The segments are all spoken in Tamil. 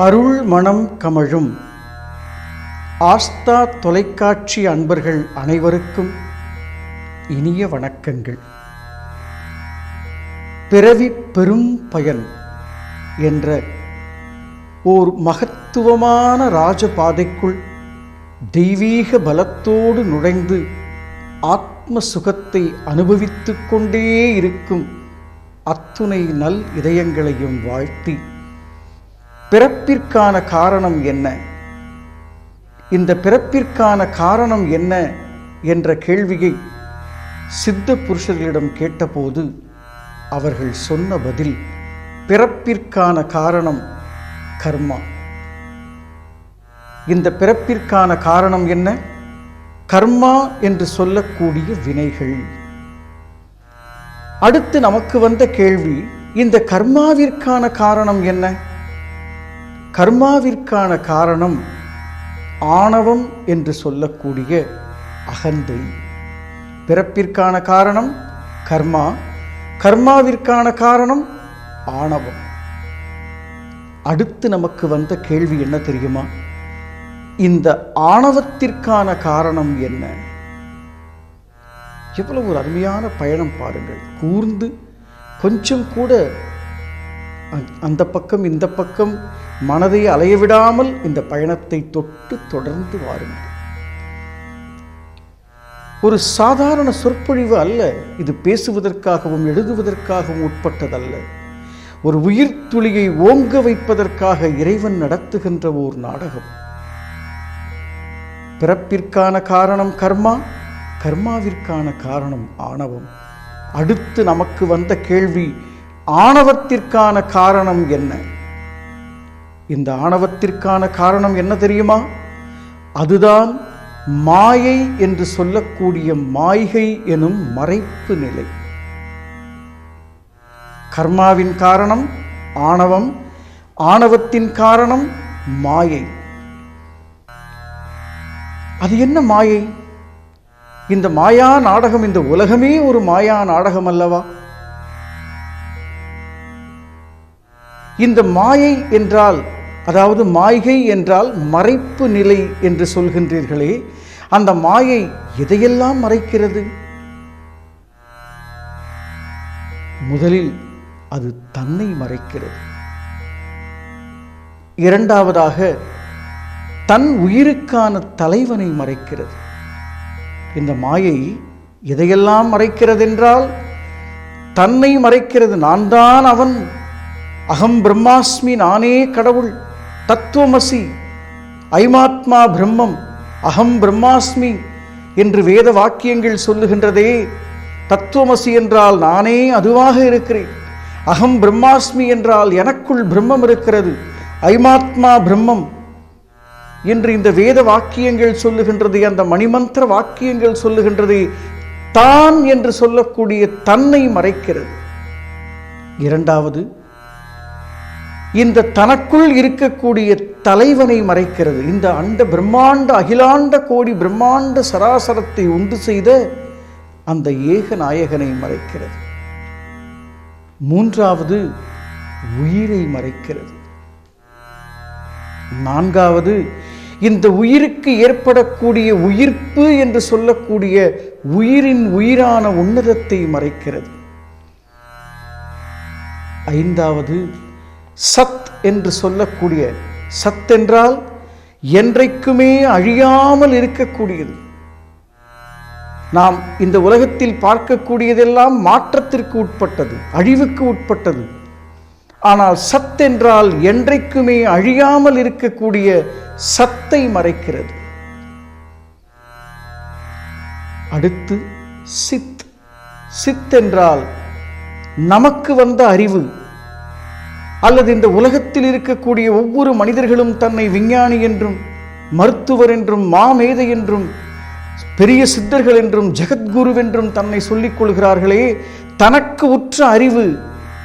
அருள் மனம் கமழும் ஆஸ்தா தொலைக்காட்சி அன்பர்கள் அனைவருக்கும் இனிய வணக்கங்கள். பிறவி பெரும் பயன் என்ற ஓர் மகத்துவமான ராஜபாதைக்குள் தெய்வீக பலத்தோடு நுழைந்து ஆத்ம சுகத்தை அனுபவித்துக் கொண்டே இருக்கும் அத்துணை நல் இதயங்களையும் வாழ்த்தி, பிறப்பிற்கான காரணம் என்ன, இந்த பிறப்பிற்கான காரணம் என்ன என்ற கேள்வியை சித்த புருஷர்களிடம் கேட்டபோது அவர்கள் சொன்ன பதில், பிறப்பிற்கான காரணம் கர்மா. இந்த பிறப்பிற்கான காரணம் என்ன? கர்மா என்று சொல்லக்கூடிய வினைகள். அடுத்து நமக்கு வந்த கேள்வி, இந்த கர்மாவிற்கான காரணம் என்ன? கர்மாவிற்கான காரணம் ஆணவம் என்று சொல்லக்கூடிய அகந்தை. பிறப்பிற்கான காரணம் கர்மா, கர்மாவிற்கான காரணம் ஆணவம். அடுத்து நமக்கு வந்த கேள்வி என்ன தெரியுமா? இந்த ஆணவத்திற்கான காரணம் என்ன? எவ்வளவு ஒரு அருமையான பயணம் பாருங்கள். கூர்ந்து கொஞ்சம் கூட அந்த பக்கம் இந்த பக்கம் மனதை அலையவிடாமல் இந்த பயணத்தை தொட்டு தொடர்ந்து வாருங்கள். ஒரு சாதாரண சொற்பொழிவு அல்ல இது. பேசுவதற்காகவும் எழுதுவதற்காகவும் உட்பட்டதல்ல. ஒரு உயிர் துளியை ஓங்க வைப்பதற்காக இறைவன் நடத்துகின்ற ஓர் நாடகம். பிறப்பிற்கான காரணம் கர்மா, கர்மாவிற்கான காரணம் ஆணவம். அடுத்து நமக்கு வந்த கேள்வி, ஆணவத்திற்கான காரணம் என்ன? இந்த ஆணவத்திற்கான காரணம் என்ன தெரியுமா? அதுதான் மாயை என்று சொல்லக்கூடிய மாய்கை எனும் மறைப்பு நிலை. கர்மாவின் காரணம் ஆணவம், ஆணவத்தின் காரணம் மாயை. அது என்ன மாயை? இந்த மாயா நாடகம், இந்த உலகமே ஒரு மாயா நாடகம் அல்லவா? இந்த மாயை என்றால், அதாவது மாய்கை என்றால் மறைப்பு நிலை என்று சொல்கின்றீர்களே, அந்த மாயை எதையெல்லாம் மறைக்கிறது? முதலில் அது தன்னை மறைக்கிறது. இரண்டாவதாக தன் உயிருக்கான தலைவனை மறைக்கிறது. இந்த மாயை எதையெல்லாம் மறைக்கிறது என்றால், தன்னை மறைக்கிறது. நான் தான் அவன், அகம் பிரம்மாஸ்மி, நானே கடவுள், தத்துவமசி, ஐமாத்மா பிரம்மம், அகம் பிரம்மாஸ்மி என்று வேத வாக்கியங்கள் சொல்லுகின்றதே. தத்துவமசி என்றால் நானே அதுவாக இருக்கிறேன், அகம் பிரம்மாஸ்மி என்றால் எனக்குள் பிரம்மம் இருக்கிறது, ஐமாத்மா பிரம்மம் என்று இந்த வேத வாக்கியங்கள் சொல்லுகின்றது. அந்த மணிமந்திர வாக்கியங்கள் சொல்லுகின்றது. தான் என்று சொல்லக்கூடிய தன்னை மறைக்கிறது. இரண்டாவது, இந்த தனக்குள் இருக்கக்கூடிய தலைவனை மறைக்கிறது. இந்த அண்ட பிரம்மாண்ட அகிலாண்ட கோடி பிரம்மாண்ட சராசரத்தை உண்டு செய்த அந்த ஏக நாயகனை மறைக்கிறது. மூன்றாவது, உயிரை மறைக்கிறது. நான்காவது, இந்த உயிருக்கு ஏற்படக்கூடிய உயிர்ப்பு என்று சொல்லக்கூடிய உயிரின் உயிரான உன்னதத்தை மறைக்கிறது. ஐந்தாவது, சத் என்று சொல்லக்கூடிய, சத் என்றால் என்றைக்குமே அழியாமல் இருக்கக்கூடியது. நாம் இந்த உலகத்தில் பார்க்கக்கூடியதெல்லாம் மாற்றத்திற்கு உட்பட்டது, அழிவுக்கு உட்பட்டது. ஆனால் சத் என்றால் என்றைக்குமே அழியாமல் இருக்கக்கூடிய சத்தை மறைக்கிறது. அடுத்து சித். சித் என்றால் நமக்கு வந்த அறிவு, அல்லது இந்த உலகத்தில் இருக்கக்கூடிய ஒவ்வொரு மனிதர்களும் தன்னை விஞ்ஞானி என்றும் மருத்துவர் என்றும் மாமேதை என்றும் பெரிய சித்தர்கள் என்றும் ஜெகத்குரு என்றும் தன்னை சொல்லிக் கொள்கிறார்களே, தனக்கு உற்ற அறிவு,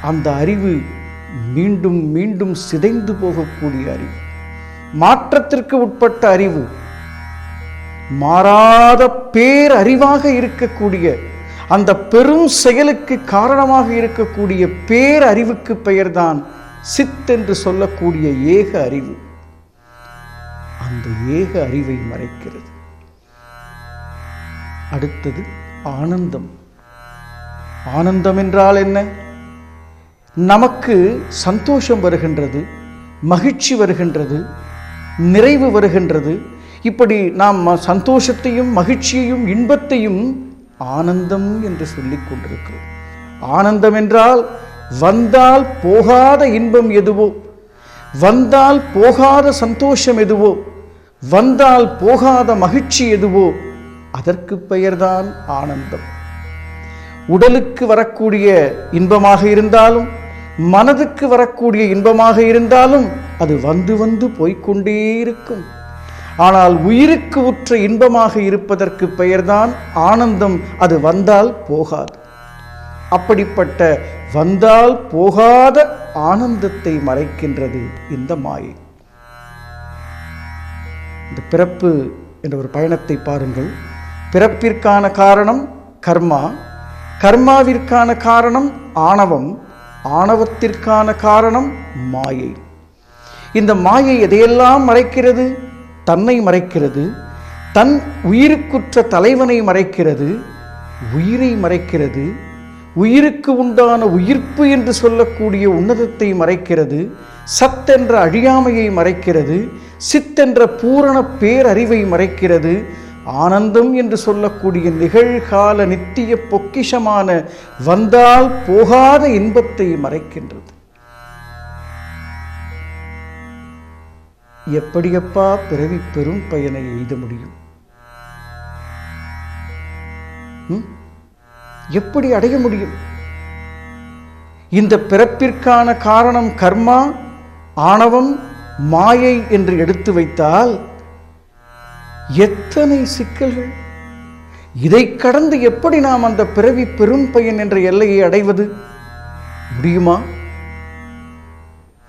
அந்த அறிவு மீண்டும் மீண்டும் சிதைந்து போகக்கூடிய அறிவு, மாற்றத்திற்கு உட்பட்ட அறிவு, மாறாத பேரறிவாக இருக்கக்கூடிய அந்த பெரும் செயலுக்கு காரணமாக இருக்கக்கூடிய பேரறிவுக்கு பெயர்தான் சித் என்று சொல்லக்கூடிய ஏக அறிவு, அந்த ஏக அறிவை மறைக்கிறது. அடுத்தது ஆனந்தம். ஆனந்தம் என்றால் என்ன? நமக்கு சந்தோஷம் வருகின்றது, மகிழ்ச்சி வருகின்றது, நிறைவு வருகின்றது. இப்படி நாம் சந்தோஷத்தையும் மகிழ்ச்சியையும் இன்பத்தையும் ஆனந்தம் என்று சொல்லிக் கொண்டிருக்கிறோம். ஆனந்தம் என்றால் வந்தால் போகாத இன்பம் எதுவோ, வந்தால் போகாத சந்தோஷம் எதுவோ, வந்தால் போகாத மகிழ்ச்சி எதுவோ, அதற்கு பெயர்தான் ஆனந்தம். உடலுக்கு வரக்கூடிய இன்பமாக இருந்தாலும், மனதுக்கு வரக்கூடிய இன்பமாக இருந்தாலும் அது வந்து வந்து போய்கொண்டே இருக்கும். ஆனால் உயிருக்கு உற்ற இன்பமாக இருப்பதற்கு பெயர்தான் ஆனந்தம். அது வந்தால் போகாது. அப்படிப்பட்ட வந்தால் போகாத ஆனந்தத்தை மறைக்கின்றது இந்த மாயை. இந்த பிறப்பு என்ற ஒரு பயணத்தை பாருங்கள். பிறப்பிற்கான காரணம் கர்மா, கர்மாவிற்கான காரணம் ஆணவம், ஆணவத்திற்கான காரணம் மாயை. இந்த மாயை எதையெல்லாம் மறைக்கிறது? தன்னை மறைக்கிறது, தன் உயிருக்குற்ற தலைவனை மறைக்கிறது, உயிரை மறைக்கிறது, உயிருக்கு உண்டான உயிர்ப்பு என்று சொல்லக்கூடிய உன்னதத்தை மறைக்கிறது, சத் என்ற அழியாமையை மறைக்கிறது, சித் என்ற பூரண பேரறிவை மறைக்கிறது, ஆனந்தம் என்று சொல்லக்கூடிய நிகழ்கால நித்திய பொக்கிஷமான வந்தால் போகாத இன்பத்தை மறைக்கின்றது. எப்படியப்பா பிறவி பெரும் பயனை எய்த முடியும்? எப்படி அடைய முடியும்? இந்த பிறப்பிற்கான காரணம் கர்மா, ஆணவம், மாயை என்று எடுத்து வைத்தால் எத்தனை சிக்கல்கள்! இதை கடந்து எப்படி நாம் அந்த பிறவி பெரும் பயன் என்ற எல்லையை அடைவது முடியுமா?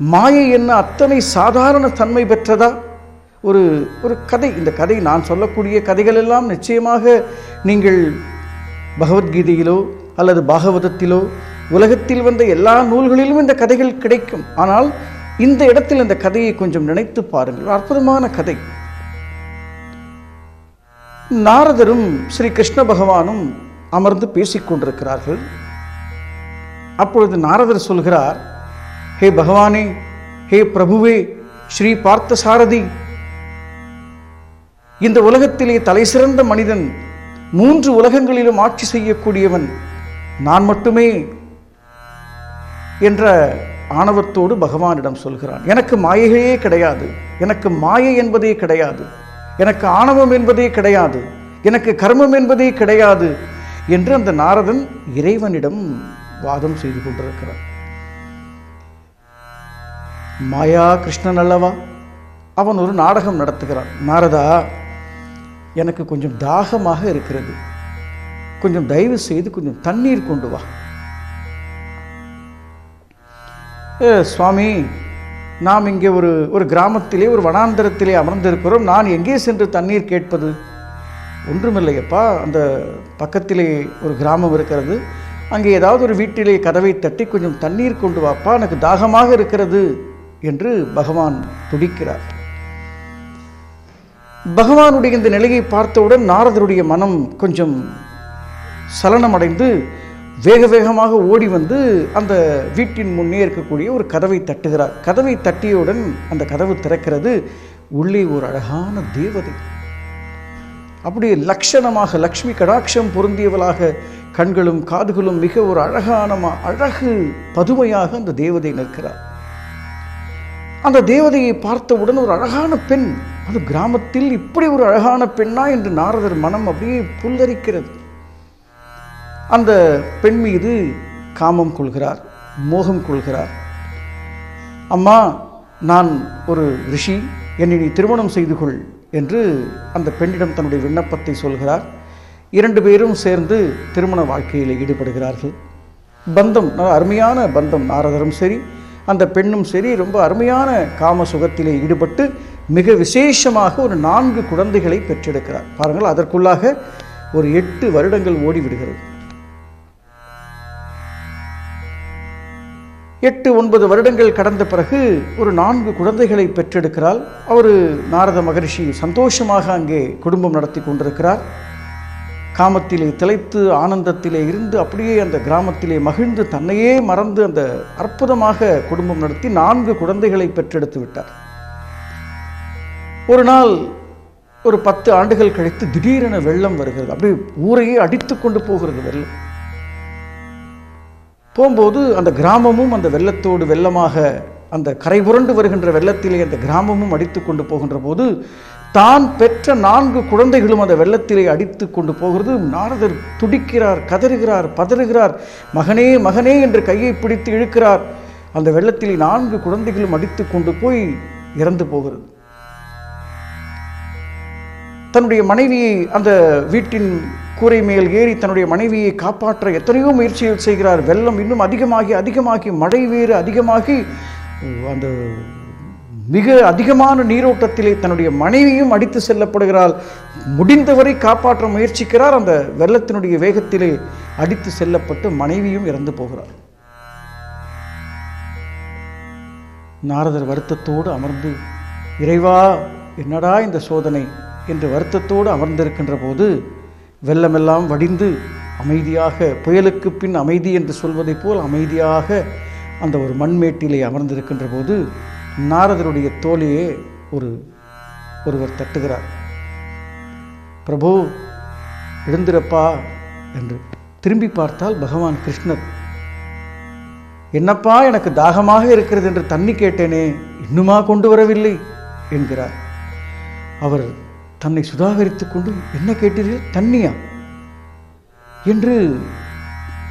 மாயை என்ன அத்தனை சாதாரண தன்மை பெற்றதா? ஒரு கதை, இந்த கதை நான் சொல்லக்கூடிய கதைகள் எல்லாம் நிச்சயமாக நீங்கள் பகவத்கீதையிலோ அல்லது பாகவதத்திலோ உலகத்தில் வந்த எல்லா நூல்களிலும் இந்த கதைகள் கிடைக்கும். ஆனால் இந்த இடத்தில் இந்த கதையை கொஞ்சம் நினைத்து பாருங்கள். அற்புதமான கதை. நாரதரும் ஸ்ரீ கிருஷ்ண பகவானும் அமர்ந்து பேசிக் கொண்டிருக்கிறார்கள். அப்பொழுது நாரதர் சொல்கிறார், ஹே பகவானே, ஹே பிரபுவே, ஸ்ரீ பார்த்த சாரதி, இந்த உலகத்திலே தலை சிறந்த மனிதன், 3 உலகங்களிலும் ஆட்சி செய்யக்கூடியவன் நான் மட்டுமே என்ற ஆணவத்தோடு பகவானிடம் சொல்கிறான். எனக்கு மாயையே கிடையாது, எனக்கு மாயை என்பதே கிடையாது, எனக்கு ஆணவம் என்பதே கிடையாது, எனக்கு கர்மம் என்பதே கிடையாது என்று அந்த நாரதன் இறைவனிடம் வாதம் செய்து கொண்டிருக்கிறான். மாயா கிருஷ்ணன் அல்லவா, அவன் ஒரு நாடகம் நடத்துகிறான். நாரதா, எனக்கு கொஞ்சம் தாகமாக இருக்கிறது, கொஞ்சம் தயவு செய்து கொஞ்சம் தண்ணீர் கொண்டு வா. சுவாமி, நாம் இங்கே ஒரு கிராமத்திலே ஒரு வனாந்தரத்திலே அமர்ந்திருக்கிறோம், நான் எங்கே சென்று தண்ணீர் கேட்பது? ஒன்றுமில்லையப்பா, அந்த பக்கத்திலே ஒரு கிராமம் இருக்கிறது, அங்கே ஏதாவது ஒரு வீட்டிலே கதவை தட்டி கொஞ்சம் தண்ணீர் கொண்டு வாப்பா, எனக்கு தாகமாக இருக்கிறது என்று பகவான் துடிக்கிறார். பகவானுடைய இந்த நிலையை பார்த்தவுடன் நாரதருடைய மனம் கொஞ்சம் சலனமடைந்து வேக வேகமாக ஓடி வந்து அந்த வீட்டின் முன்னே இருக்கக்கூடிய ஒரு கதவை தட்டுகிறார். கதவை தட்டியவுடன் அந்த கதவு திறக்கிறது. உள்ளே ஒரு அழகான தேவதை, அப்படியே லட்சணமாக லக்ஷ்மி கடாட்சம் பொருந்தியவளாக, கண்களும் காதுகளும் மிக ஒரு அழகு பதுமையாக அந்த தேவதை நிற்கிறார். அந்த தேவதையை பார்த்தவுடன் ஒரு அழகான பெண், அது கிராமத்தில் இப்படி ஒரு அழகான பெண்ணா என்று நாரதர் மனம் அப்படியே புல்லரிக்கிறது. அந்த பெண் மீது காமம் கொள்கிறார், மோகம் கொள்கிறார். அம்மா, நான் ஒரு ரிஷி, என்னை நீ திருமணம் செய்து கொள் என்று அந்த பெண்ணிடம் தன்னுடைய விண்ணப்பத்தை சொல்கிறார். 2 பேரும் சேர்ந்து திருமண வாழ்க்கையில் ஈடுபடுகிறார்கள். பந்தம், அருமையான பந்தம். நாரதரும் சரி, அந்த பெண்ணும் சரி, ரொம்ப அருமையான காம சுகத்திலே ஈடுபட்டு மிக விசேஷமாக ஒரு 4 குழந்தைகளை பெற்றெடுக்கிறார். பாருங்கள், அதற்குள்ளாக ஒரு 8 வருடங்கள் ஓடிவிடுகிறது. 8-9 வருடங்கள் கடந்த பிறகு ஒரு 4 குழந்தைகளை பெற்றெடுக்கிறாள். நாரத மகரிஷி சந்தோஷமாக அங்கே குடும்பம் நடத்தி கொண்டிருக்கிறார். காமத்திலே திளைத்து ஆனந்தத்திலே இருந்து அப்படியே அந்த கிராமத்திலே மகிழ்ந்து தன்னையே மறந்து அந்த அற்புதமாக குடும்பம் நடத்தி 4 குழந்தைகளை பெற்றெடுத்து விட்டார். ஒரு நாள் ஒரு 10 ஆண்டுகள் கழித்து திடீரென வெள்ளம் வருகிறது. அப்படியே ஊரையே அடித்து கொண்டு போகிறது வெள்ளம். போகும்போது அந்த கிராமமும் அந்த வெள்ளத்தோடு வெள்ளமாக அந்த கரை புரண்டு வருகின்ற வெள்ளத்திலே அந்த கிராமமும் அடித்து கொண்டு போகின்ற போது தான் பெற்ற 4 குழந்தைகளும் அந்த வெள்ளத்திலே அடித்து கொண்டு போகிறது. நாரதர் துடிக்கிறார், கதறுகிறார், பதறுகிறார். மகனே மகனே என்று கையை பிடித்து இழுக்கிறார். அந்த வெள்ளத்திலே 4 குழந்தைகளும் அடித்து கொண்டு போய் இறந்து போகிறது. தன்னுடைய மனைவியை அந்த வீட்டின் கூரை மேல் ஏறி தன்னுடைய மனைவியை காப்பாற்ற எத்தனையோ முயற்சிகள் செய்கிறார். வெள்ளம் இன்னும் அதிகமாகி அதிகமாகி மழை வேறு அதிகமாகி அந்த மிக அதிகமான நீரோட்டத்திலே தன்னுடைய மனைவியும் அடித்து செல்லப்படுகிறாள். முடிந்தவரை காப்பாற்ற முயற்சிக்கிறார். அந்த வெள்ளத்தினுடைய வேகத்திலே அடித்து செல்லப்பட்டு மனைவியும் இறந்து போகிறார். நாரதர் வருத்தத்தோடு அமர்ந்து, இறைவா என்னடா இந்த சோதனை என்று வருத்தத்தோடு அமர்ந்திருக்கின்ற போது வெள்ளமெல்லாம் வடிந்து அமைதியாக, புயலுக்கு பின் அமைதி என்று சொல்வதைப் போல் அமைதியாக அந்த ஒரு மண்மேட்டிலே அமர்ந்திருக்கின்ற போது நாரதருடைய தோலையே ஒருவர் தட்டுகிறார். பிரபு எழுந்திரப்பா என்று. திரும்பி பார்த்தால் பகவான் கிருஷ்ணர். என்னப்பா எனக்கு தாகமாக இருக்கிறது என்று தண்ணி கேட்டேனே, இன்னுமா கொண்டு வரவில்லை என்கிறார். அவர் தன்னை சுதாகரித்துக் கொண்டு, என்ன கேட்டீர்கள், தண்ணியா என்று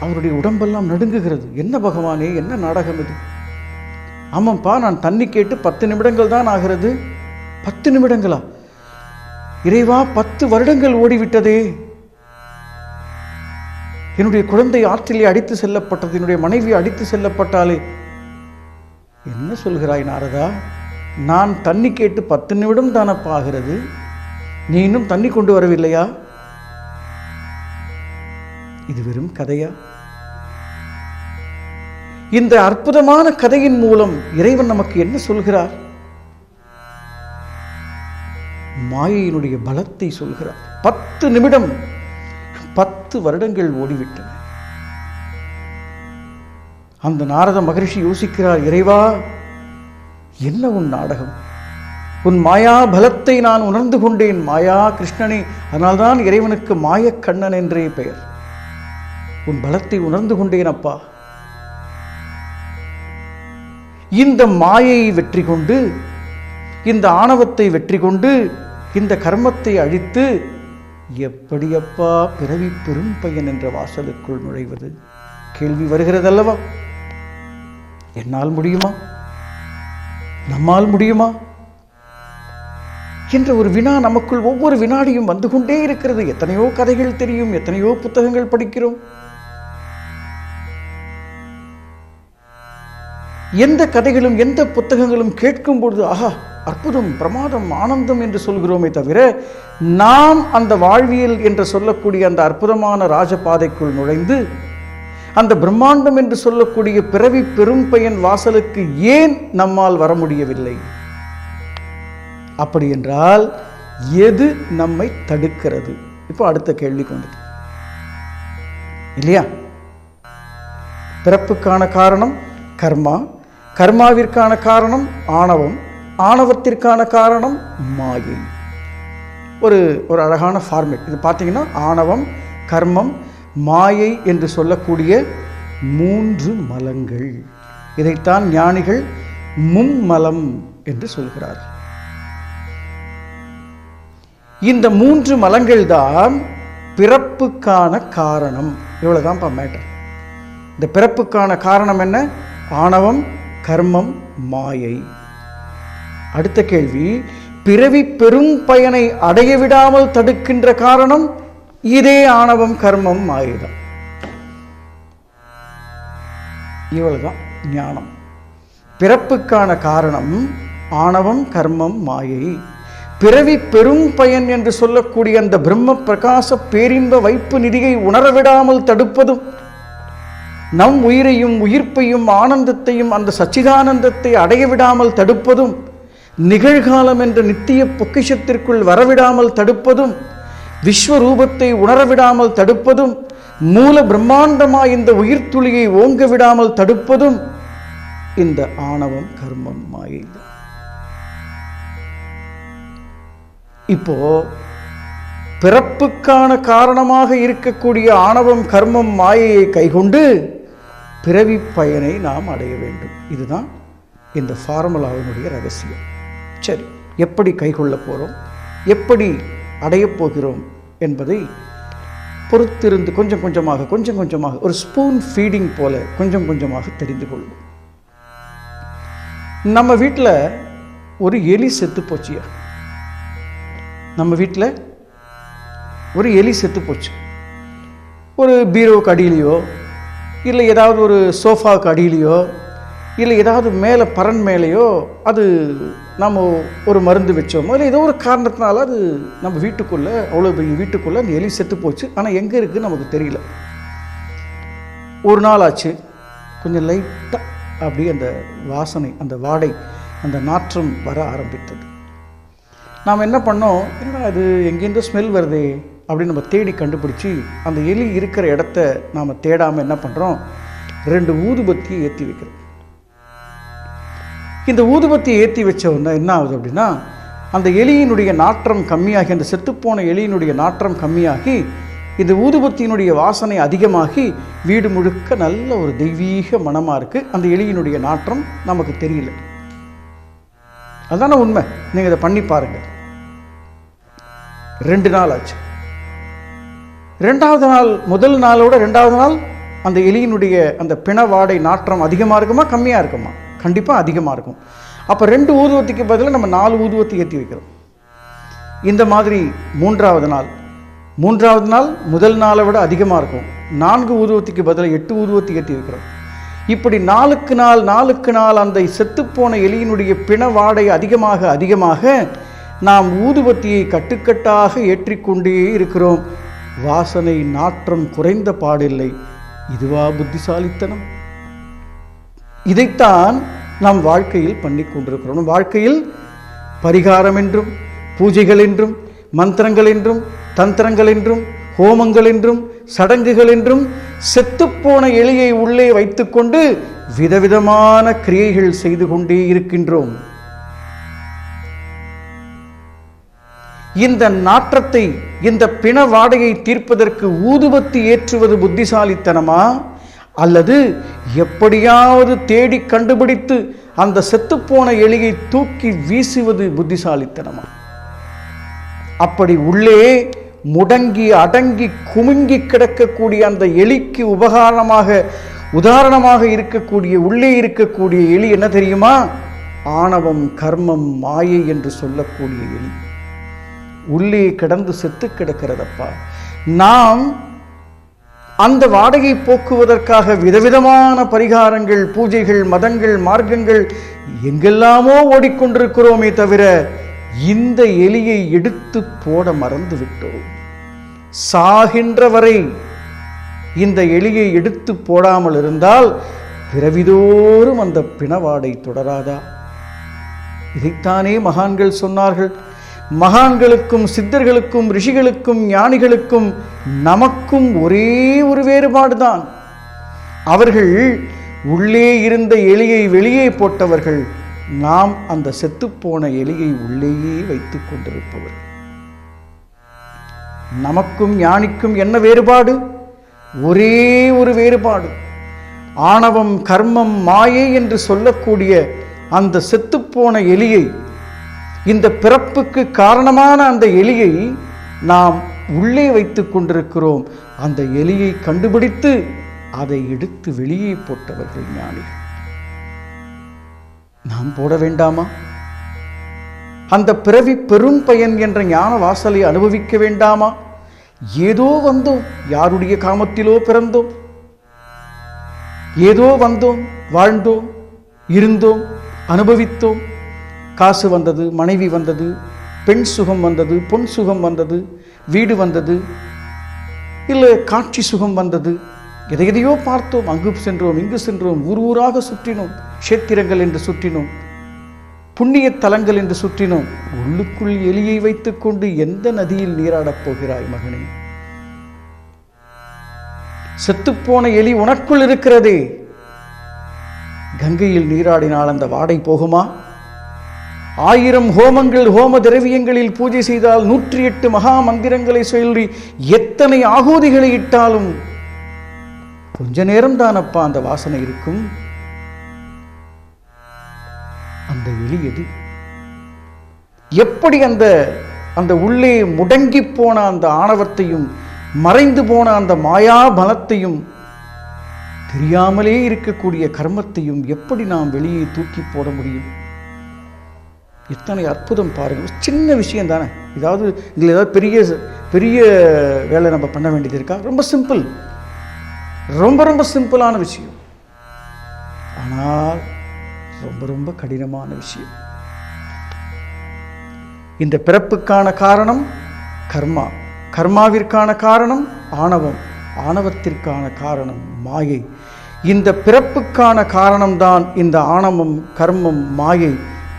அவருடைய உடம்பெல்லாம் நடுங்குகிறது. என்ன பகவானே, என்ன நாடகம் இது? ஆமாம்ப்பா, நான் தண்ணி கேட்டு 10 நிமிடங்கள் தான் ஆகிறது. 10 நிமிடங்களா? இறைவா, 10 வருடங்கள் ஓடிவிட்டதே. என்னுடைய குழந்தை ஆற்றிலே அடித்து செல்லப்பட்டது, என்னுடைய மனைவி அடித்து செல்லப்பட்டாலே. என்ன சொல்கிறாய் நாரதா? நான் தண்ணி கேட்டு 10 நிமிடம் தானப்பா ஆகிறது. நீ இன்னும் தண்ணி கொண்டு வரவில்லையா? இது வெறும் கதையா? இந்த அற்புதமான கதையின் மூலம் இறைவன் நமக்கு என்ன சொல்கிறார்? மாயையினுடைய பலத்தை சொல்கிறார். 10 நிமிடம், 10 வருடங்கள் ஓடிவிட்டன. அந்த நாரத மகரிஷி யோசிக்கிறார், இறைவா என்ன உன் நாடகம்? உன் மாயா பலத்தை நான் உணர்ந்து கொண்டேன். மாயா கிருஷ்ணனே, அதனால்தான் இறைவனுக்கு மாயக்கண்ணன் என்றே பெயர். உன் பலத்தை உணர்ந்து கொண்டேன் அப்பா. இந்த மாயையை வெற்றி கொண்டு, இந்த ஆணவத்தை வெற்றி கொண்டு, இந்த கர்மத்தை அழித்து எப்படியப்பா பிறவி பெரும் பையன் என்ற வாசலுக்குள் நுழைவது? கேள்வி வருகிறதல்லவா? என்னால் முடியுமா? நம்மால் முடியுமா என்ற ஒரு வினா நமக்குள் ஒவ்வொரு வினாடியும் வந்து கொண்டே இருக்கிறது. எத்தனையோ கதைகள் தெரியும், எத்தனையோ புத்தகங்கள் படிக்கிறோம். எந்த கதைகளும் எந்த புத்தகங்களும் கேட்கும் பொழுது ஆஹா அற்புதம், பிரமாதம், ஆனந்தம் என்று சொல்கிறோமே தவிர, நாம் அந்த வாழ்வியல் என்று சொல்லக்கூடிய அந்த அற்புதமான ராஜபாதைக்குள் நுழைந்து அந்த பிரம்மாண்டம் என்று சொல்லக்கூடிய பிறவி பெரும் பயன் வாசலுக்கு ஏன் நம்மால் வர முடியவில்லை? அப்படி என்றால் எது நம்மை தடுக்கிறது? இப்போ அடுத்த கேள்விக்கு வந்தது இல்லையா? பிறப்புக்கான காரணம் கர்மா, கர்மாவிற்கான காரணம் ஆணவம், ஆணவத்திற்கான காரணம் மாயை. ஒரு அழகான ஃபார்மேட் இது. பார்த்தீங்கன்னா ஆணவம், கர்மம், மாயை என்று சொல்லக்கூடிய 3 மலங்கள். இதைத்தான் ஞானிகள் மும்மலம் என்று சொல்கிறார்கள். இந்த 3 மலங்கள் தான் பிறப்புக்கான காரணம். இவ்வளவுதான் மேட்டர். இந்த பிறப்புக்கான காரணம் என்ன? ஆணவம், கர்மம், மாயை. அடுத்த கேள்வி, பிறவி பெரும் பயனை அடைய விடாமல் தடுக்கின்ற காரணம் இதே ஆணவம், கர்மம், மாயைதான். இவ்வளவுதான் ஞானம். பிறப்புக்கான காரணம் ஆணவம், கர்மம், மாயை. பிறவி பெரும் பயன் என்று சொல்லக்கூடிய அந்த பிரம்ம பிரகாச பேரின்ப வைப்பு நிதியை உணரவிடாமல் தடுப்பதும் நம் உயிரையும் உயிர்ப்பையும் ஆனந்தத்தையும் அந்த சச்சிதானந்தத்தை அடைய விடாமல் தடுப்பதும், நிகழ்காலம் என்ற நித்திய பொக்கிஷத்திற்குள் வரவிடாமல் தடுப்பதும், விஸ்வரூபத்தை உணரவிடாமல் தடுப்பதும், மூல பிரம்மாண்டமாய் இந்த உயிர்த்துளியை ஓங்க விடாமல் தடுப்பதும் இந்த ஆணவம் கர்மம் மாயை தான். இப்போ பிறப்புக்கான காரணமாக இருக்கக்கூடிய ஆணவம் கர்மம் மாயையை கைகொண்டு பிறவி பயனை நாம் அடைய வேண்டும். இதுதான் இந்த ஃபார்முலாவினுடைய ரகசியம். சரி, எப்படி கைகொள்ள போகிறோம், எப்படி அடையப் போகிறோம் என்பதை பொறுத்திருந்து கொஞ்சம் கொஞ்சமாக ஒரு ஸ்பூன் ஃபீடிங் போல கொஞ்சம் கொஞ்சமாக தெரிந்து கொள்வோம். நம்ம வீட்டில் ஒரு எலி செத்து போச்சியா? நம்ம வீட்டில் ஒரு எலி செத்து போச்சு. ஒரு பீரோவுக்கு அடியிலையோ, இல்லை ஏதாவது ஒரு சோஃபாவுக்கு அடியிலையோ, இல்லை ஏதாவது மேலே பரன் மேலேயோ அது நம்ம ஒரு மருந்து வச்சோமோ, இல்லை ஏதோ ஒரு காரணத்தினால அது நம்ம வீட்டுக்குள்ளே, அவ்வளோ பெரிய வீட்டுக்குள்ளே அந்த எலி செத்து போச்சு. ஆனால் எங்கே இருக்குதுன்னு நமக்கு தெரியல. ஒரு நாள் ஆச்சு, கொஞ்சம் லைட்டாக அப்படி அந்த வாசனை, அந்த வாடை, அந்த நாற்றம் வர ஆரம்பித்தது. நாம் என்ன பண்ணோம், என்னடா அது எங்கேருந்தோ ஸ்மெல் வருதே அப்படின்னு நம்ம தேடி கண்டுபிடிச்சி அந்த எலி இருக்கிற இடத்த நாம் தேடாமல் என்ன பண்ணுறோம், 2 ஊதுபத்தியை ஏற்றி வைக்கிறோம். இந்த ஊதுபத்தியை ஏற்றி வச்சோன்னா என்ன ஆகுது அப்படின்னா, அந்த எலியினுடைய நாற்றம் கம்மியாகி, அந்த செத்துப்போன எலியினுடைய நாற்றம் கம்மியாகி, இந்த ஊதுபத்தியினுடைய வாசனை அதிகமாகி வீடு முழுக்க நல்ல ஒரு தெய்வீக மனமாக இருக்குது. அந்த எலியினுடைய நாற்றம் நமக்கு தெரியல. அதுதானே உண்மை. நீங்கள் இதை பண்ணி பாருங்கள். 2 நாள் ஆச்சு. 2வது நாள், முதல் நாளோட 2வது நாள் அந்த எலியினுடைய அந்த பிணவாடை நாற்றம் அதிகமாக இருக்குமா கம்மியாக இருக்குமா? கண்டிப்பாக அதிகமாக இருக்கும். அப்போ 2 ஊதுவத்திக்கு பதிலாக நம்ம 4 ஊதுவத்தி ஏற்றி வைக்கிறோம். இந்த மாதிரி 3வது நாள், 3வது நாள் முதல் நாளை விட அதிகமாக இருக்கும். 4 ஊதுவத்திக்கு பதிலாக 8 ஊதுவத்தி ஏற்றி வைக்கிறோம். இப்படி நாளுக்கு நாள் அந்த செத்துப்போன எலியினுடைய பிணவாடை அதிகமாக நாம் ஊதுபத்தியை கட்டுக்கட்டாக ஏற்றிக்கொண்டே இருக்கிறோம். வாசனை நாற்றம் குறைந்த பாடில்லை. இதுவா புத்திசாலித்தனம்? இதைத்தான் நாம் வாழ்க்கையில் பண்ணி கொண்டிருக்கிறோம். நம் வாழ்க்கையில் பரிகாரம் என்றும், பூஜைகள் என்றும், மந்திரங்கள் என்றும், தந்திரங்கள் என்றும், ஹோமங்கள் என்றும், சடங்குகள் என்றும் செத்துப்போன எலியை உள்ளே வைத்துக்கொண்டு விதவிதமான கிரியைகள் செய்து கொண்டே இருக்கின்றோம். இந்த நாற்றத்தை, இந்த பிண வாடையை தீர்ப்பதற்கு ஊதுபத்தி ஏற்றுவது புத்திசாலித்தனமா, அல்லது எப்படியாவது தேடி கண்டுபிடித்து அந்த செத்துப்போன எலியை தூக்கி வீசுவது புத்திசாலித்தனமா? அப்படி உள்ளே முடங்கி அடங்கி குமுங்கி கிடக்கக்கூடிய அந்த எலிக்கு உதாரணமாக இருக்கக்கூடிய, உள்ளே இருக்கக்கூடிய எலி என்ன தெரியுமா? ஆணவம் கர்மம் மாயை என்று சொல்லக்கூடிய எலி உள்ளே கிடந்து செத்து கிடக்கிறதப்பா. நாம் அந்த வாடகை போக்குவதற்காக விதவிதமான பரிகாரங்கள், பூஜைகள், மதங்கள், மார்க்கங்கள் எங்கெல்லாமோ ஓடிக்கொண்டிருக்கிறோமே தவிர இந்த எலியை எடுத்து போட மறந்து விட்டோம். சாகின்ற வரை இந்த எலியை எடுத்து போடாமல் இருந்தால் பிறவிதோறும் அந்த பிணவாடை தொடராதா? இதைத்தானே மகான்கள் சொன்னார்கள். மகான்களுக்கும் சித்தர்களுக்கும் ரிஷிகளுக்கும் ஞானிகளுக்கும் நமக்கும் ஒரே ஒரு வேறுபாடுதான். அவர்கள் உள்ளே இருந்த எலியை வெளியே போட்டவர்கள், நாம் அந்த செத்துப்போன எலியை உள்ளேயே வைத்துக் கொண்டிருப்பவர்கள். நமக்கும் ஞானிக்கும் என்ன வேறுபாடு? ஒரே ஒரு வேறுபாடு. ஆணவம் கர்மம் மாயை என்று சொல்லக்கூடிய அந்த செத்துப்போன எலியை, இந்த பிறப்புக்கு காரணமான அந்த எலியை நாம் உள்ளே வைத்துக் கொண்டிருக்கிறோம். அந்த எலியை கண்டுபிடித்து அதை எடுத்து வெளியே போட்டவர்கள் ஞானிகள். நாம் போட வேண்டாமா? அந்த பிறவி பெரும் பயன் என்ற ஞான வாசலை அனுபவிக்க வேண்டாமா? ஏதோ வந்தோம், யாருடைய காமத்திலோ பிறந்தோம், ஏதோ வந்தோம், வாழ்ந்தோம், இருந்தோம், அனுபவித்தோம். காசு வந்தது, மனைவி வந்தது, பெண் சுகம் வந்தது, பொன் சுகம் வந்தது, வீடு வந்தது, இல்லை காட்சி சுகம் வந்தது, எதையோ பார்த்தோம், அங்கு சென்றோம், இங்கு சென்றோம், ஊராக சுற்றினோம், கஷேத்திரங்கள் என்று சுற்றினோம், புண்ணிய தலங்கள் என்று சுற்றினோம். உள்ளுக்குள் எலியை வைத்துக் கொண்டு எந்த நதியில் நீராடப் போகிறாய் மகனே? செத்துப்போன எலி உனக்குள் இருக்கிறதே. கங்கையில் நீராடினால் அந்த வாடை போகுமா? 1000 ஹோமங்கள், ஹோம திரவியங்களில் பூஜை செய்தால், 108 மகா மந்திரங்களை சொல்லி எத்தனை ஆகூதிகளை இட்டாலும் கொஞ்ச நேரம் தானப்பா அந்த வாசனை இருக்கும். அந்த எலி எது? எப்படி அந்த உள்ளே முடங்கி போன அந்த ஆணவத்தையும் மறைந்து போன அந்த மாயா பலத்தையும் தெரியாமலே இருக்கக்கூடிய கர்மத்தையும் எப்படி நாம் வெளியே தூக்கி போட முடியும்? எத்தனை அற்புதம் பாருங்கள். சின்ன விஷயம் தானே. ஏதாவது இதில் ஏதாவது பெரிய வேலை நம்ம பண்ண வேண்டியது இருக்கா? ரொம்ப சிம்பிள், ரொம்ப ரொம்ப சிம்பிளான விஷயம். ஆனால் ரொம்ப ரொம்ப கடினமான விஷயம். இந்த பிறப்புக்கான காரணம் கர்மா, கர்மாவிற்கான காரணம் ஆணவம், ஆணவத்திற்கான காரணம் மாயை. இந்த பிறப்புக்கான காரணம்தான் இந்த ஆணவம், கர்மம், மாயை.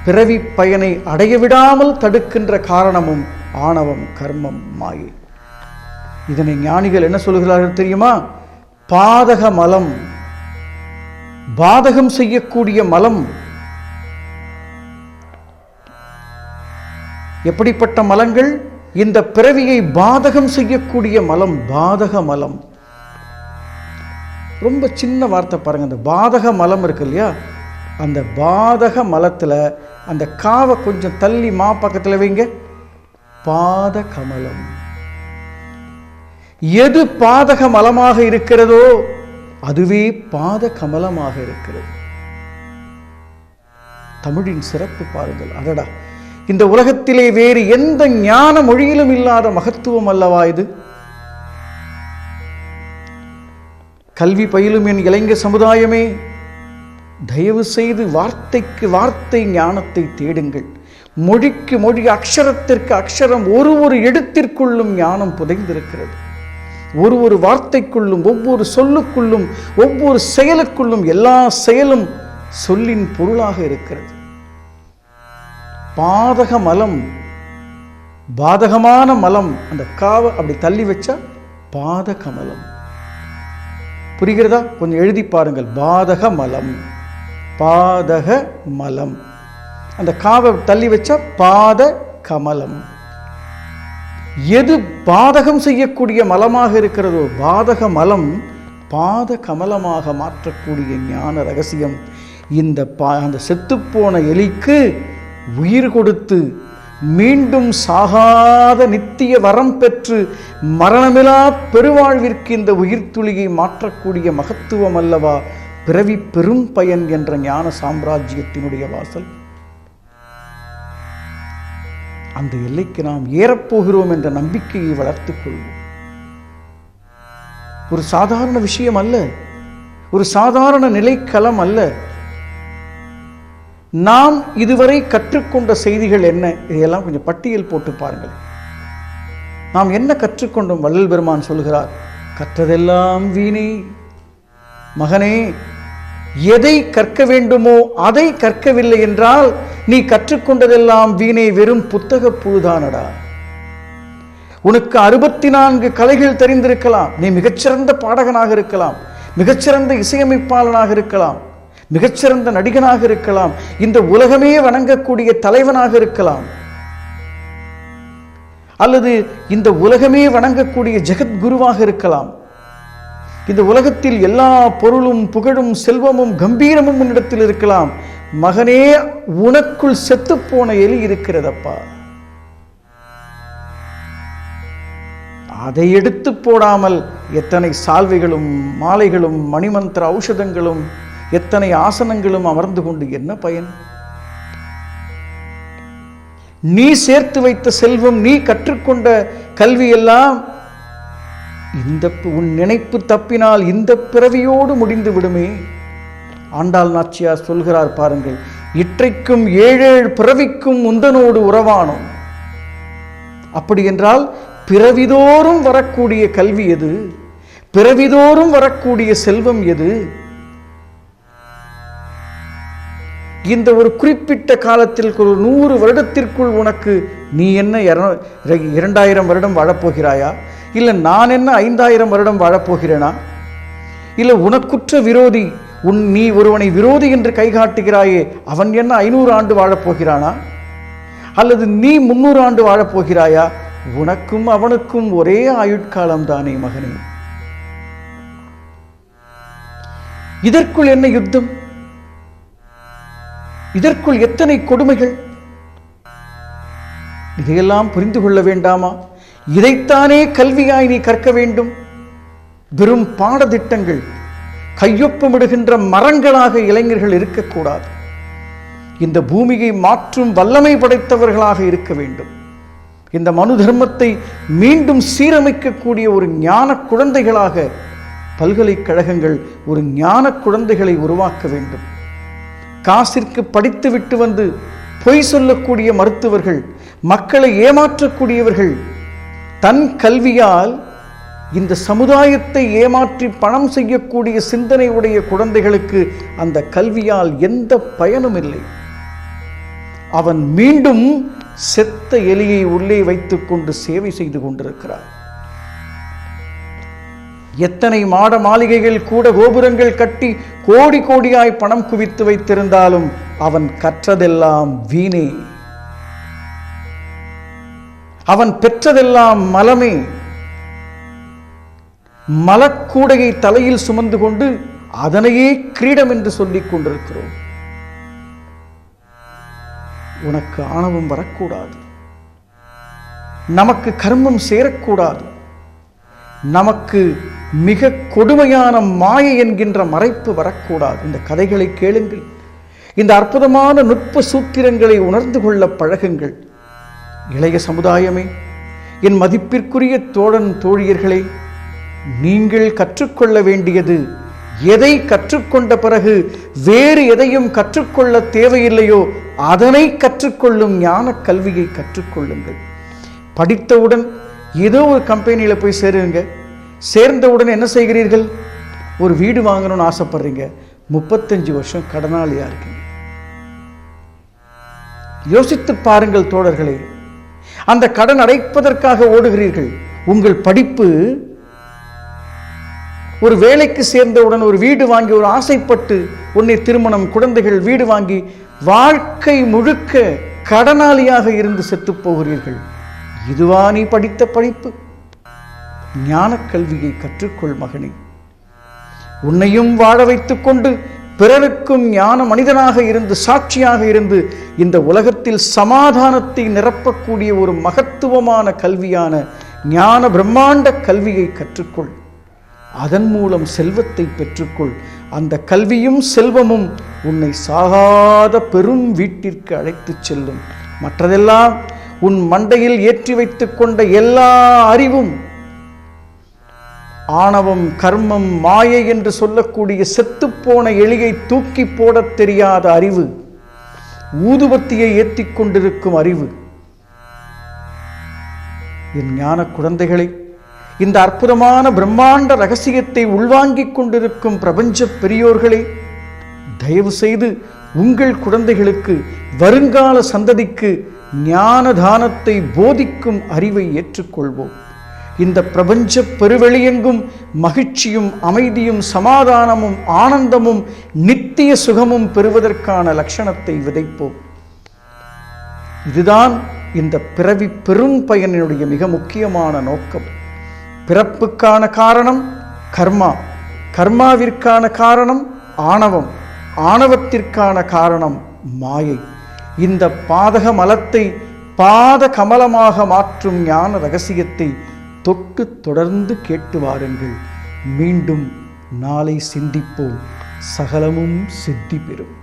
பிறவி பயனை அடைய விடாமல் தடுக்கின்ற காரணமும் ஆணவம், கர்மம், மாயை. இதனை ஞானிகள் என்ன சொல்கிறார்கள் தெரியுமா? பாதக மலம், பாதகம் செய்யக்கூடிய மலம். எப்படிப்பட்ட மலங்கள்? இந்த பிறவியை பாதகம் செய்யக்கூடிய மலம், பாதக மலம். ரொம்ப சின்ன வார்த்தை பாருங்க. அந்த பாதக மலம் இருக்கு இல்லையா, அந்த பாதக மலத்தில் அந்த காவை கொஞ்சம் தள்ளி மா பக்கத்தில் வைங்க, பாத கமலம். எது பாதக மலமாக இருக்கிறதோ அதுவே பாத கமலமாக இருக்கிறது. தமிழின் சிறப்பு பாருங்கள். அடடா, இந்த உலகத்திலே வேறு எந்த ஞான மொழியிலும் இல்லாத மகத்துவம் அல்லவா இது? கல்வி பயிலும் என் இளைஞர் சமுதாயமே, தயவு செய்து வார்த்தைக்கு வார்த்தை ஞானத்தை தேடுங்கள். மொழிக்கு மொழி, அக்ஷரத்திற்கு அக்ஷரம், ஒரு எழுத்திற்குள்ளும் ஞானம் புதைந்திருக்கிறது. ஒரு வார்த்தைக்குள்ளும், ஒவ்வொரு சொல்லுக்குள்ளும், ஒவ்வொரு செயலுக்குள்ளும், எல்லா செயலும் சொல்லின் பொருளாக இருக்கிறது. பாதக மலம், பாதகமான மலம். அந்த காவை அப்படி தள்ளி வச்சா பாத கமலம். புரிகிறதா? கொஞ்சம் எழுதி பாருங்கள். பாதக மலம், பாதக மலம். அந்த காவை தள்ளி வச்சா பாத கமலம். எது பாதகம் செய்யக்கூடிய மலமாக இருக்கிறதோ, பாதக மலம் பாத கமலமாக மாற்றக்கூடிய ஞான ரகசியம் அந்த செத்துப்போன எலிக்கு உயிர் கொடுத்து மீண்டும் சாகாத நித்திய வரம் பெற்று மரணமிலா பெருவாழ்விற்கு இந்த உயிர் துளியை மாற்றக்கூடிய மகத்துவம் அல்லவா பிறவி பெரும் பயன் என்ற ஞான சாம்ராஜ்யத்தினுடைய வாசல். அந்த எல்லைக்கு நாம் ஏறப்போகிறோம் என்ற நம்பிக்கையை வளர்த்துக் கொள்வோம். ஒரு சாதாரண விஷயம் அல்ல, ஒரு சாதாரண நிலைக்களம் அல்ல. நாம் இதுவரை கற்றுக்கொண்ட செய்திகள் என்ன? இதையெல்லாம் கொஞ்சம் பட்டியல் போட்டு பாருங்கள். நாம் என்ன கற்றுக்கொண்டோம்? வள்ளல் பெருமான் சொல்கிறார், கற்றதெல்லாம் வீணே. மகனே, எதை கற்க வேண்டுமோ அதை கற்கவில்லை என்றால் நீ கற்றுக்கொண்டதெல்லாம் வீணே, வெறும் புத்தக புழுதானடா. உனக்கு 64 கலைகள் தெரிந்திருக்கலாம், நீ மிகச்சிறந்த பாடகனாக இருக்கலாம், மிகச்சிறந்த இசையமைப்பாளனாக இருக்கலாம், மிகச்சிறந்த நடிகனாக இருக்கலாம், இந்த உலகமே வணங்கக்கூடிய தலைவனாக இருக்கலாம், அல்லது இந்த உலகமே வணங்கக்கூடிய ஜெகத்குருவாக இருக்கலாம். இந்த உலகத்தில் எல்லா பொருளும் புகழும் செல்வமும் கம்பீரமும் உன்னிடத்தில் இருக்கலாம். மகனே, உனக்குள் செத்துப்போன எலி இருக்கிறதப்பா. அதை எடுத்து போடாமல் எத்தனை சால்வைகளும் மாலைகளும் மணிமந்திர ஔஷதங்களும் எத்தனை ஆசனங்களும் அமர்ந்து கொண்டு என்ன பயன்? நீ சேர்த்து வைத்த செல்வம், நீ கற்றுக்கொண்ட கல்வி எல்லாம் உன் நினைப்பு தப்பினால் இந்த பிறவியோடு முடிந்து விடுமே. ஆண்டாள் நாச்சியார் சொல்கிறார் பாருங்கள், இற்றைக்கும் 7 பிறவிக்கும் உந்தனோடு உறவானோம். அப்படி என்றால் பிறவிதோறும் வரக்கூடிய கல்வி எது? பிறவிதோறும் வரக்கூடிய செல்வம் எது? இந்த ஒரு குறிப்பிட்ட காலத்தில் ஒரு 100 வருடத்திற்குள் உனக்கு நீ என்ன 2000 வருடம் வாழப்போகிறாயா? இல்லை நான் என்ன 5000 வருடம் வாழப்போகிறேனா? இல்லை உனக்குற்ற விரோதி நீ ஒருவனை விரோதி என்று கை காட்டுகிறாயே, அவன் என்ன 500 ஆண்டு வாழப்போகிறானா? அல்லது நீ 300 ஆண்டு வாழப்போகிறாயா? உனக்கும் அவனுக்கும் ஒரே ஆயுட்காலம் தானே மகனே. இதற்குள் என்ன யுத்தம்? இதற்குள் எத்தனை கொடுமைகள்? இதையெல்லாம் புரிந்து கொள்ள வேண்டாமா? இதைத்தானே கல்வியாய் நீ கற்க வேண்டும். வெறும் பாடத்திட்டங்கள், கையொப்பமிடுகின்ற மரங்களாக இளைஞர்கள் இருக்கக்கூடாது. இந்த பூமியை மாற்றும் வல்லமை படைத்தவர்களாக இருக்க வேண்டும். இந்த மனு தர்மத்தை மீண்டும் சீரமைக்கக்கூடிய ஒரு ஞான குழந்தைகளாக பல்கலைக்கழகங்கள் ஒரு ஞான குழந்தைகளை உருவாக்க வேண்டும். காசிற்கு படித்துவிட்டு வந்து பொய் சொல்லக்கூடிய மருத்துவர்கள், மக்களை ஏமாற்றக்கூடியவர்கள், தன் கல்வியால் இந்த சமுதாயத்தை ஏமாற்றி பணம் செய்யக்கூடிய சிந்தனை உடைய குழந்தைகளுக்கு அந்த கல்வியால் எந்த பயனும் இல்லை. அவன் மீண்டும் செத்த எலியை உள்ளே வைத்துக் கொண்டு சேவை செய்து கொண்டிருக்கிறார். எத்தனை மாட மாளிகைகள் கூட கோபுரங்கள் கட்டி கோடி கோடியாய் பணம் குவித்து வைத்திருந்தாலும் அவன் கற்றதெல்லாம் வீணே. அவன் பெற்றதெல்லாம் மலமே. மலக்கூடையை தலையில் சுமந்து கொண்டு அதனையே கிரீடம் என்று சொல்லிக் கொண்டிருக்கிறோம். உனக்கு ஆணவம் வரக்கூடாது. நமக்கு கர்மம் சேரக்கூடாது. நமக்கு மிக கொடுமையான மாயை என்கின்ற மறைப்பு வரக்கூடாது. இந்த கதைகளை கேளுங்கள். இந்த அற்புதமான நுட்ப சூத்திரங்களை உணர்ந்து கொள்ள பழகுங்கள். இளைய சமுதாயமே, என் மதிப்பிற்குரிய தோழன் தோழியர்களே, நீங்கள் கற்றுக்கொள்ள வேண்டியது, எதை கற்றுக்கொண்ட பிறகு வேறு எதையும் கற்றுக்கொள்ள தேவையில்லையோ அதனை கற்றுக்கொள்ளும் ஞான கல்வியை கற்றுக்கொள்ளுங்கள். படித்தவுடன் ஏதோ ஒரு கம்பெனியில் போய் சேருங்க. சேர்ந்தவுடன் என்ன செய்கிறீர்கள்? ஒரு வீடு வாங்கணும்னு ஆசைப்படுறீங்க. 35 வருஷம் கடனாளியா இருக்கீங்க. யோசித்து பாருங்கள் தோழர்களே. அந்த கடன் அடைப்பதற்காக ஓடுகிறீர்கள். உங்கள் படிப்பு, ஒரு வேலைக்கு சேர்ந்தவுடன் ஒரு வீடு வாங்கி ஒரு ஆசைப்பட்டு உன்னை திருமணம், குழந்தைகள், வீடு வாங்கி வாழ்க்கை முழுக்க கடனாளியாக இருந்து செத்து போகிறீர்கள். இதுவா நீ படித்த படிப்பு? ஞான கல்வியை கற்றுக்கொள் மகனே. உன்னையும் வாழ வைத்துக் கொண்டு பிறருக்கும் ஞான மனிதனாக இருந்து, சாட்சியாக இருந்து இந்த உலகத்தில் சமாதானத்தை நிரப்பக்கூடிய ஒரு மகத்துவமான கல்வியான ஞான பிரம்மாண்ட கல்வியை கற்றுக்கொள். அதன் மூலம் செல்வத்தை பெற்றுக்கொள். அந்த கல்வியும் செல்வமும் உன்னை சாகாத பெரும் வீட்டிற்கு அழைத்துச் செல்லும். மற்றதெல்லாம் உன் மண்டையில் ஏற்றி வைத்துக் கொண்ட எல்லா அறிவும், ஆணவம், கர்மம், மாயை என்று சொல்லக்கூடிய செத்துப்போன எலியை தூக்கி போடத் தெரியாத அறிவு, ஊதுபத்தியை ஏற்றிக் கொண்டிருக்கும் அறிவு. என் ஞான குழந்தைகளை, இந்த அற்புதமான பிரம்மாண்ட ரகசியத்தை உள்வாங்கிக் கொண்டிருக்கும் பிரபஞ்ச பெரியோர்களே, தயவு செய்து உங்கள் குழந்தைகளுக்கு, வருங்கால சந்ததிக்கு ஞான தானத்தை போதிக்கும் அறிவை ஏற்றுக்கொள்வோம். இந்த பிரபஞ்ச பெருவெளியெங்கும் மகிழ்ச்சியும் அமைதியும் சமாதானமும் ஆனந்தமும் நித்திய சுகமும் பெறுவதற்கான லட்சணத்தை விதைப்போம். இதுதான் இந்த பிறவி பெரும் பயனுடைய மிக முக்கியமான நோக்கம். பிறப்புக்கான காரணம் கர்மா, கர்மாவிற்கான காரணம் ஆணவம், ஆணவத்திற்கான காரணம் மாயை. இந்த பாதக மலத்தை பாத கமலமாக மாற்றும் ஞான ரகசியத்தை தொட்டு தொடர்ந்து கேட்டு வாருங்கள். மீண்டும் நாளை சிந்திப்போம். சகலமும் சித்தி பெறும்.